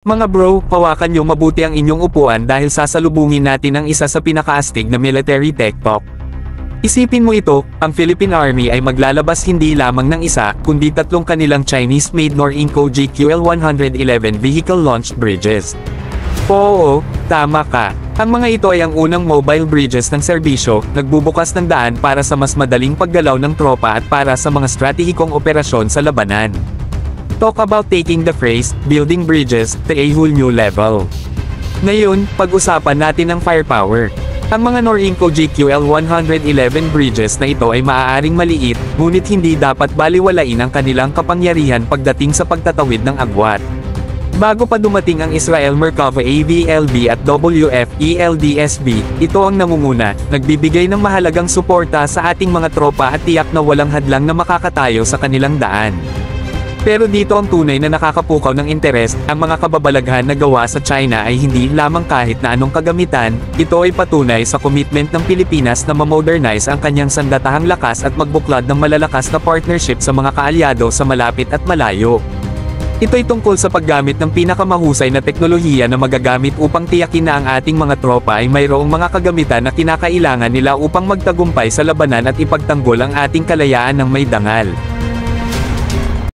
Mga bro, hawakan nyo mabuti ang inyong upuan dahil sasalubungin natin ang isa sa pinakaastig na military tech talk. Isipin mo ito, ang Philippine Army ay maglalabas hindi lamang ng isa, kundi tatlong kanilang Chinese-made Norinco GQL-111 vehicle-launched bridges. Oo, tama ka. Ang mga ito ay ang unang mobile bridges ng serbisyo, nagbubukas ng daan para sa mas madaling paggalaw ng tropa at para sa mga stratehikong operasyon sa labanan. Talk about taking the phrase, building bridges, to a whole new level. Ngayon, pag-usapan natin ang firepower. Ang mga Norinco GQL-111 bridges na ito ay maaaring maliit, ngunit hindi dapat baliwalain ang kanilang kapangyarihan pagdating sa pagtatawid ng agwat. Bago pa dumating ang Israel Merkava AVLB at WF-ELDSB, ito ang nangunguna, nagbibigay ng mahalagang suporta sa ating mga tropa at tiyak na walang hadlang na makakatayo sa kanilang daan. Pero dito ang tunay na nakakapukaw ng interes, ang mga kababalaghan na gawa sa China ay hindi lamang kahit na anong kagamitan, ito ay patunay sa commitment ng Pilipinas na ma-modernize ang kanyang sandatahang lakas at magbuklod ng malalakas na partnership sa mga kaalyado sa malapit at malayo. Ito'y tungkol sa paggamit ng pinakamahusay na teknolohiya na magagamit upang tiyakin na ang ating mga tropa ay mayroong mga kagamitan na kinakailangan nila upang magtagumpay sa labanan at ipagtanggol ang ating kalayaan ng may dangal.